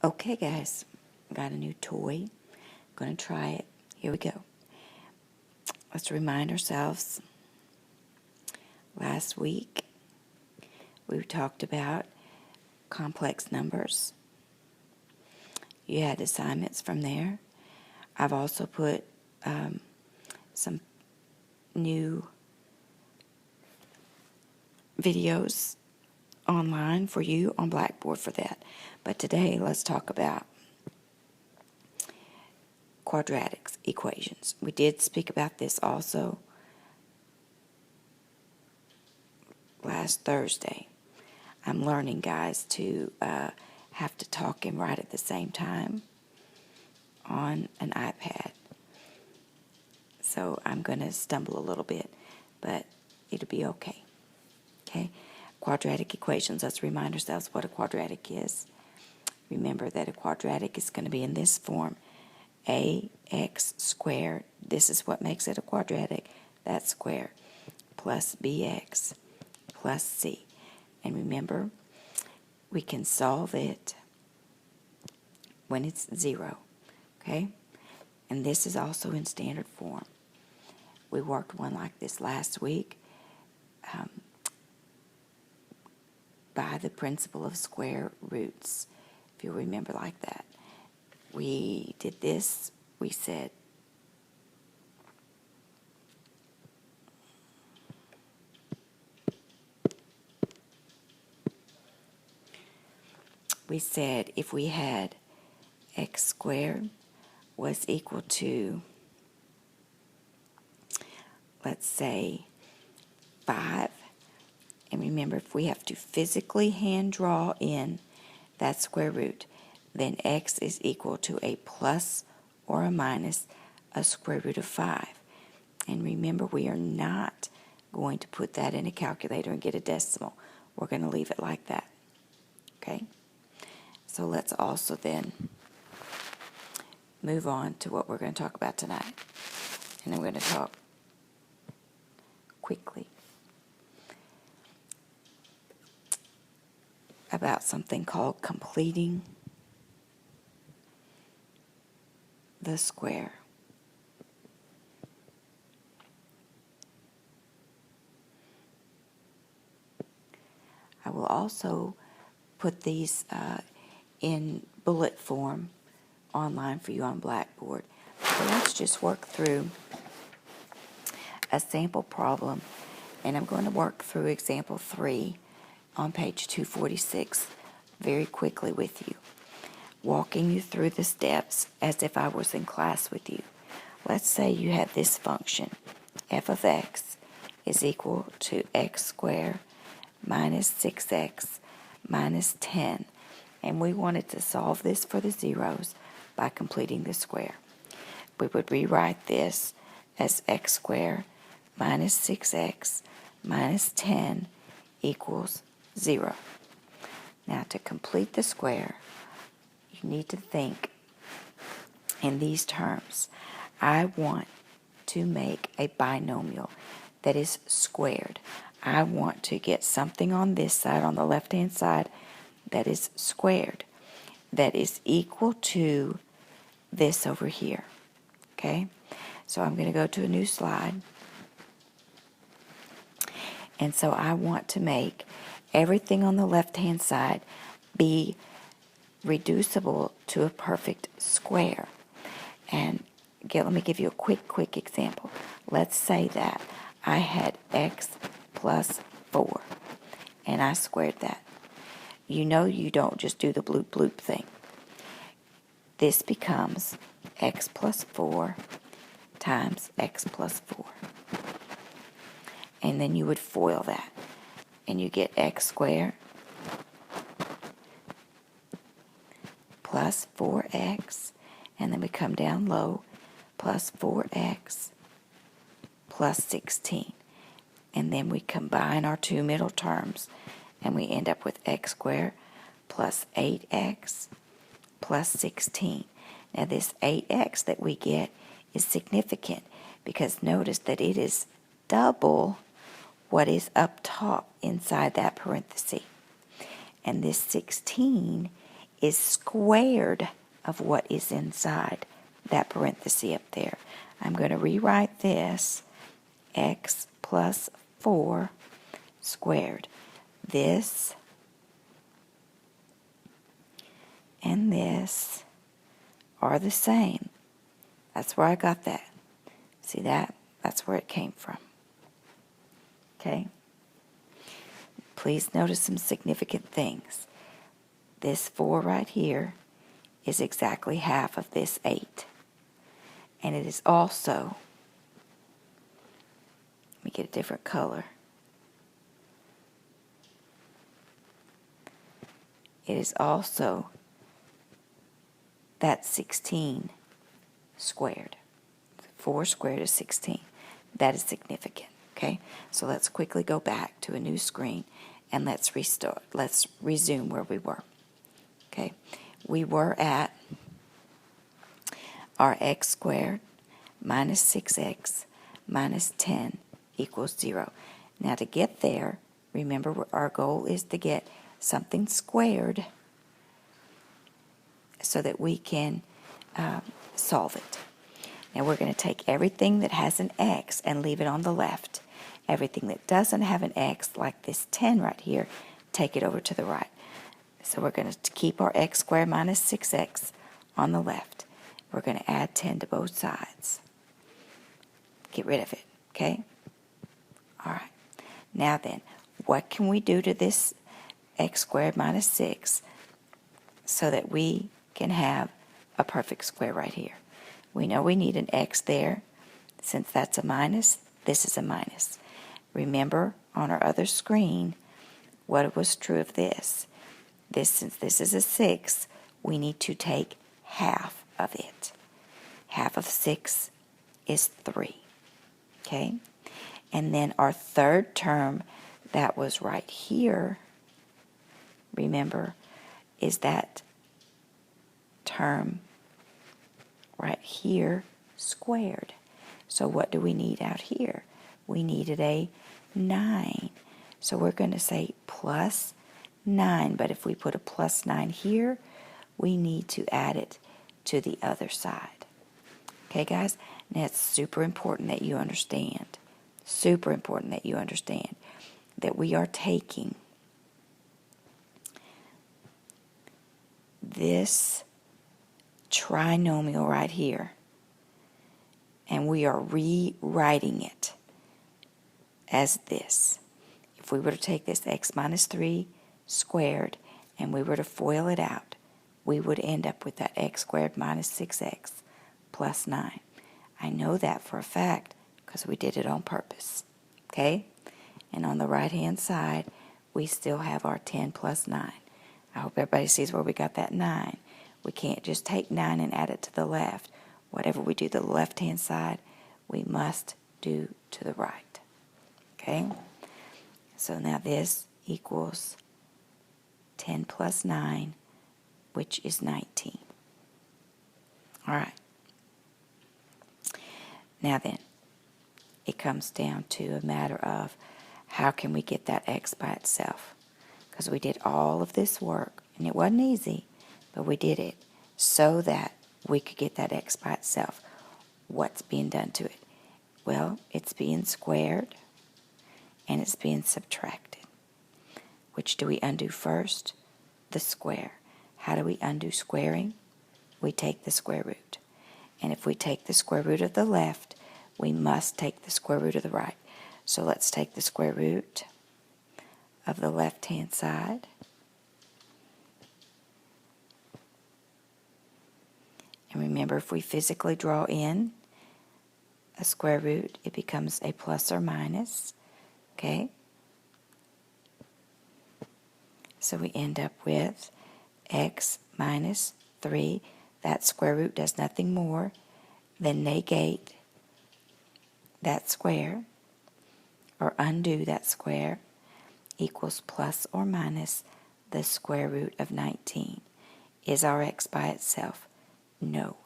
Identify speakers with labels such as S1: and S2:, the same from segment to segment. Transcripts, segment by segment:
S1: Okay, guys, got a new toy. Gonna try it. Here we go. Let's remind ourselves. Last week, we talked about complex numbers. You had assignments from there. I've also put some new videos online for you on Blackboard for that. But today, let's talk about quadratic equations. We did speak about this also last Thursday. I'm learning, guys, to have to talk and write at the same time on an iPad. So I'm going to stumble a little bit, but it'll be okay. Okay? Quadratic equations. Let's remind ourselves what a quadratic is. Remember that a quadratic is going to be in this form. ax squared, this is what makes it a quadratic, that's squared, plus bx plus c. And remember, we can solve it when it's 0, okay? And this is also in standard form. We worked one like this last week by the principle of square roots, if you remember like that. We did this, we said if we had x squared was equal to, let's say, 5. And remember, if we have to physically hand draw in that square root, then x is equal to a plus or a minus a square root of 5. And remember, we are not going to put that in a calculator and get a decimal. We're going to leave it like that. Okay? So let's also then move on to what we're going to talk about tonight. And I'm going to talk quickly about something called completing the square. I will also put these in bullet form online for you on Blackboard. So let's just work through a sample problem, and I'm going to work through example 3 on page 246 very quickly with you, walking you through the steps as if I was in class with you. Let's say you have this function, f of x is equal to x squared minus 6x minus 10, and we wanted to solve this for the zeros by completing the square. We would rewrite this as x squared minus 6x minus 10 equals 0. Now, to complete the square, you need to think in these terms. I want to make a binomial that is squared. I want to get something on this side, on the left-hand side, that is squared, that is equal to this over here. Okay? So I'm going to go to a new slide. And so I want to make everything on the left-hand side be reducible to a perfect square. And let me give you a quick example. Let's say that I had x plus 4, and I squared that. You know you don't just do the bloop bloop thing. This becomes x plus 4 times x plus 4. And then you would FOIL that, and you get x squared plus 4x, and then we come down low, plus 4x plus 16. And then we combine our two middle terms, and we end up with x squared plus 8x plus 16. Now this 8x that we get is significant because notice that it is double what is up top inside that parenthesis. And this 16 is squared of what is inside that parenthesis up there. I'm going to rewrite this x plus 4 squared. This and this are the same. That's where I got that. See that? That's where it came from. Okay? Please notice some significant things. This 4 right here is exactly half of this 8. And it is also, let me get a different color. It is also that 16 squared. 4 squared is 16. That is significant. Okay, so let's quickly go back to a new screen and let's restart. Let's resume where we were. Okay, we were at our x squared minus 6x minus 10 equals 0. Now to get there, remember our goal is to get something squared so that we can solve it. Now we're going to take everything that has an x and leave it on the left. Everything that doesn't have an x, like this 10 right here, take it over to the right. So we're going to keep our x squared minus 6x on the left. We're going to add 10 to both sides. Get rid of it, okay? All right. Now then, what can we do to this x squared minus 6 so that we can have a perfect square right here? We know we need an x there. Since that's a minus, this is a minus. Remember on our other screen what was true of this. Since this is a 6, we need to take half of it. Half of 6 is 3. Okay? And then our third term that was right here, remember, is that term right here squared. So what do we need out here? We needed a 9. So we're going to say plus 9. But if we put a plus 9 here, we need to add it to the other side. Okay, guys? Now it's super important that you understand. Super important that you understand that we are taking this trinomial right here and we are rewriting it as this. If we were to take this x minus 3 squared and we were to FOIL it out, we would end up with that x squared minus 6x plus 9. I know that for a fact because we did it on purpose. Okay? And on the right-hand side, we still have our 10 plus 9. I hope everybody sees where we got that 9. We can't just take 9 and add it to the left. Whatever we do to the left-hand side, we must do to the right. Okay? So now this equals 10 plus 9, which is 19. All right. Now then, it comes down to a matter of how can we get that x by itself? Because we did all of this work, and it wasn't easy, but we did it so that we could get that x by itself. What's being done to it? Well, it's being squared, and it's being subtracted. Which do we undo first? The square. How do we undo squaring? We take the square root. And if we take the square root of the left, we must take the square root of the right. So let's take the square root of the left-hand side. And remember, if we physically draw in a square root, it becomes a plus or minus. Okay? So we end up with x minus 3. That square root does nothing more than negate that square, or undo that square, equals plus or minus the square root of 19. Is our x by itself? No.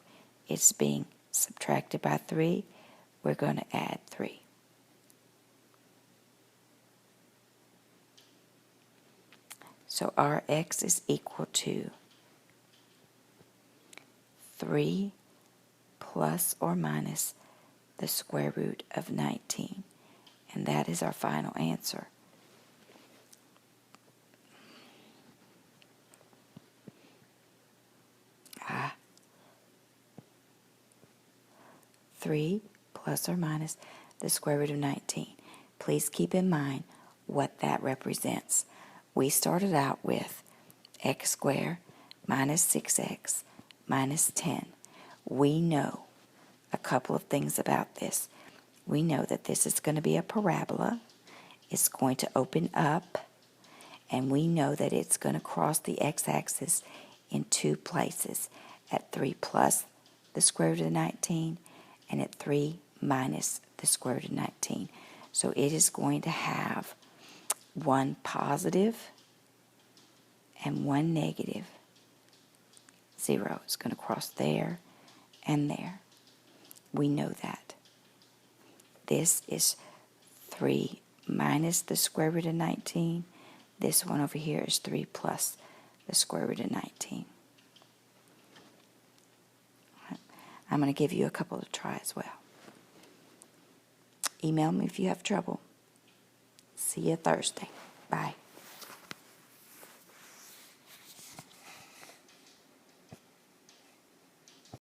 S1: It's being subtracted by 3. We're going to add 3. So our x is equal to 3 plus or minus the square root of 19. And that is our final answer. Ah. 3 plus or minus the square root of 19. Please keep in mind what that represents. We started out with x squared minus 6x minus 10. We know a couple of things about this. We know that this is going to be a parabola. It's going to open up, and we know that it's going to cross the x-axis in two places, at 3 plus the square root of 19 and at 3 minus the square root of 19. So it is going to have one positive and one negative. 0 is going to cross there and there. We know that. This is 3 minus the square root of 19. This one over here is 3 plus the square root of 19. I'm going to give you a couple to try as well. Email me if you have trouble. See you Thursday. Bye.